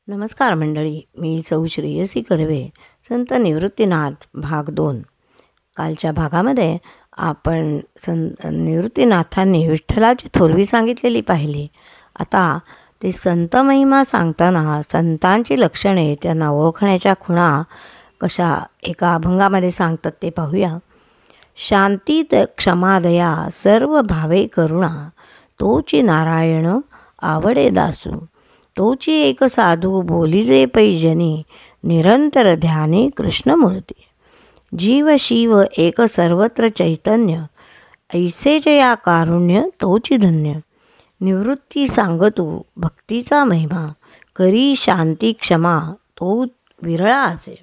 नमस्कार मंडळी, मी सौ श्रेयसी कर्वे. संत निवृत्तीनाथ भाग 2. कालच्या भागामध्ये आपण निवृत्तीनाथांनी विठ्ठलाची थोरवी सांगितलेली पाहिली. आता ते संत महिमा सांगताना संतांची लक्षणे, त्यांना ओळखण्याच्या खुणा कशा एका अभंगामध्ये सांगतात ते पाहूया. शांती क्षमा दया सर्व भावे करुणा, तोची नारायण आवडे दासू. तोची एक साधू बोलिजे पैजनी, निरंतर ध्याने कृष्णमूर्ती. जीव शिव एक सर्वत्र चैतन्य, ऐसे जया कारुण्य तोची धन्य. निवृत्ती सांगतू भक्तीचा महिमा, करी शांती क्षमा तो विरळा असे.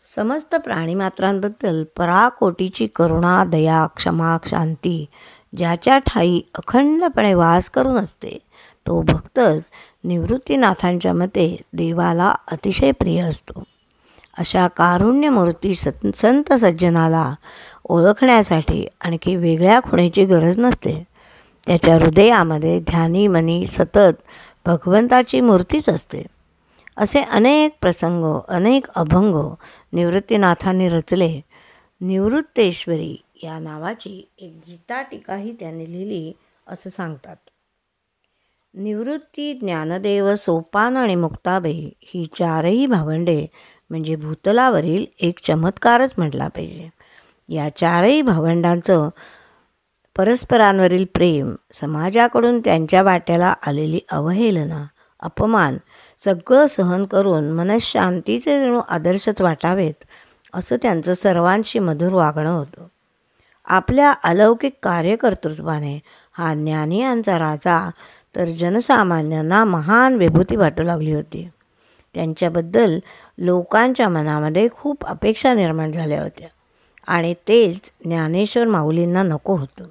समस्त प्राणीमात्रांबद्दल पराकोटीची करुणा दया क्षमा शांती ज्याच्या ठाई अखंडपणे वास करून असते, तो भक्तच निवृत्तीनाथांच्या मते देवाला अतिशय प्रिय असतो. अशा कारुण्यमूर्ती संत सज्जनाला ओळखण्यासाठी आणखी वेगळ्या खुणेची गरज नसते. त्याच्या हृदयामध्ये ध्यानी मनी सतत भगवंताची मूर्तीच असते. असे अनेक प्रसंग, अनेक अभंग निवृत्तीनाथांनी रचले. निवृत्तेश्वरी या नावाची एक गीता टीकाही त्यांनी लिहिली असं सांगतात. निवृत्ती, ज्ञानदेव, सोपान आणि मुक्ताबाई ही चारही भावंडे म्हणजे भूतलावरील एक चमत्कारच म्हटला पाहिजे. या चारही भावंडांचं परस्परांवरील प्रेम, समाजाकडून त्यांच्या वाट्याला आलेली अवहेलना, अपमान सगळं सहन करून मनःशांतीचे जणू आदर्शच वाटावेत असं त्यांचं सर्वांशी मधुर वागणं होतं. आपल्या अलौकिक कार्यकर्तृत्वाने हा ज्ञानियांचा राजा तर जनसामान्यांना महान विभूती वाटू लागली होती. त्यांच्याबद्दल लोकांच्या मनामध्ये खूप अपेक्षा निर्माण झाल्या होत्या आणि तेच ज्ञानेश्वर माऊलींना नको होतं.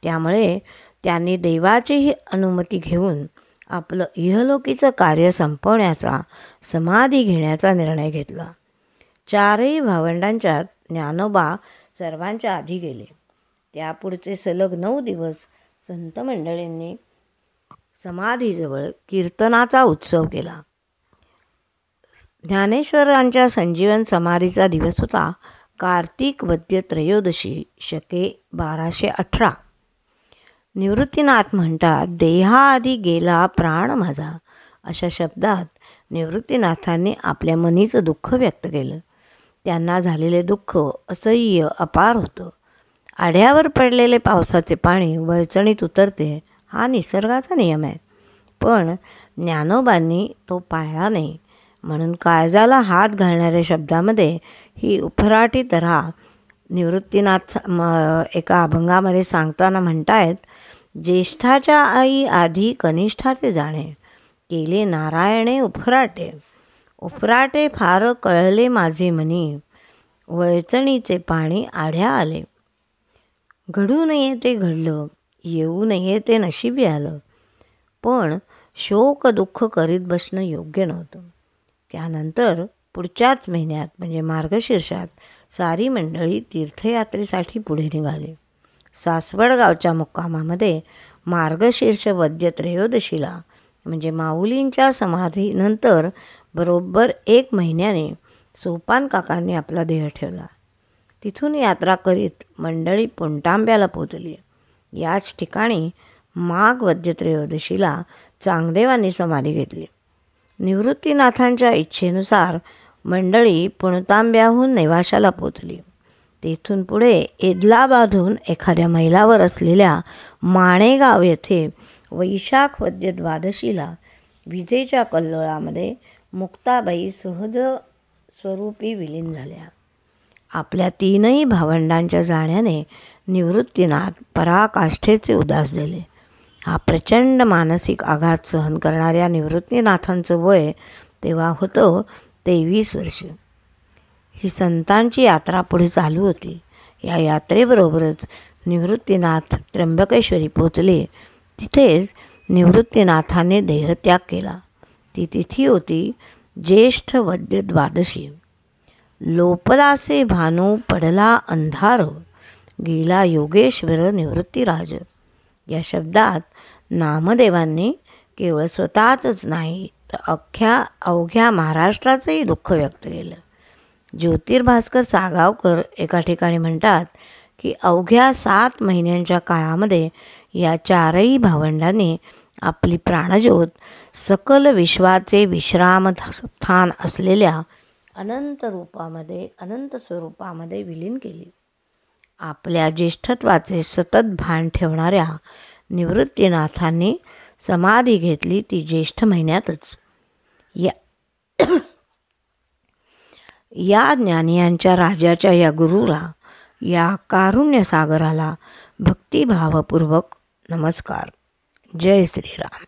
त्यामुळे त्यांनी देवाचीही अनुमती घेऊन आपलं इहलोकीचं कार्य संपवण्याचा, समाधी घेण्याचा निर्णय घेतला. चारही भावंडांच्यात ज्ञानोबा सर्वांच्या आधी गेले. त्यापुढचे सलग 9 दिवस संत मंडळींनी समाधीजवळ कीर्तनाचा उत्सव केला. ज्ञानेश्वरांच्या संजीवन समाधीचा दिवस होता कार्तिक वद्य त्रयोदशी, शके 1218. निवृत्तीनाथ म्हणतात, देहाआधी गेला प्राण माझा. अशा शब्दात निवृत्तीनाथांनी आपल्या मनीचं दुःख व्यक्त केलं. त्यांना झालेले दुःख असह्य अपार होतं. आढ्यावर पडलेले पावसाचे पाणी वळचणीत उतरते हा निसर्गाचा नियम आहे, पण ज्ञानोबांनी तो पाळला नाही. म्हणून काळजाला हात घालणाऱ्या शब्दामध्ये ही उफराटी तऱ्हा निवृत्तीनाथ एका अभंगामध्ये सांगताना म्हणतायत, ज्येष्ठाच्या आई आधी कनिष्ठाचे जाणे, केले नारायणे उफराटे. उफराटे फार कळले माझे मनी, वळचणीचे पाणी आढ्या आले. घडू नये ते घडलं, येऊ नये ते नशिबी आलं. पण शोक दुःख करीत बसणं योग्य नव्हतं. त्यानंतर पुढच्याच महिन्यात म्हणजे मार्गशीर्षात सारी मंडळी तीर्थयात्रेसाठी पुढे निघाले. सासवड गावच्या मुक्कामामध्ये मार्गशीर्ष वद्य त्रयोदशीला म्हणजे माऊलींच्या समाधीनंतर बरोबर 1 महिन्याने सोपान काकांनी आपला देह ठेवला. तिथून यात्रा करीत मंडळी पुणतांब्याला पोचली. याच ठिकाणी माघ वद्य त्रयोदशीला चांगदेवांनी समाधी घेतली. निवृत्तीनाथांच्या इच्छेनुसार मंडळी पुणतांब्याहून नेवाशाला पोचली. तेथून पुढे एदलाबादहून एखाद्या मैलावर असलेल्या माणेगाव येथे वैशाख वद्य द्वादशीला विजेच्या कल्लोळामध्ये मुक्ताबाई सहज स्वरूपी विलीन झाल्या. आपल्या 3ही भावंडांच्या जाण्याने निवृत्तीनाथ पराकाष्ठेचे उदास झाले. हा प्रचंड मानसिक आघात सहन करणाऱ्या निवृत्तीनाथांचं वय तेव्हा होतं 23 वर्ष. ही संतांची यात्रा पुढे चालू होती. या यात्रेबरोबरच निवृत्तीनाथ त्र्यंबकेश्वरी पोचले. तिथेच निवृत्तीनाथांनी देहत्याग केला. ती तिथी होती ज्येष्ठ वद्य द्वादशी. लोपलासे भानू पडला अंधार, गेला योगेश्वर निवृत्तीराज. या शब्दात नामदेवांनी केवळ स्वतःचंच नाही तर अवघ्या महाराष्ट्राचंही दुःख व्यक्त केलं. ज्योतिर्भास्कर सागावकर एका ठिकाणी म्हणतात की अवघ्या 7 महिन्यांच्या काळामध्ये या चारही भावंडांनी आपली प्राणज्योत सकल विश्वाचे विश्रामस्थान असलेल्या अनंत स्वरूपामध्ये विलीन केली. आपल्या ज्येष्ठत्वाचे सतत भान ठेवणाऱ्या निवृत्तीनाथांनी समाधी घेतली ती ज्येष्ठ महिन्यातच. या ज्ञानियांच्या राजाच्या या गुरुला, या कारुण्यसागराला भक्तिभावपूर्वक नमस्कार. जय श्रीराम.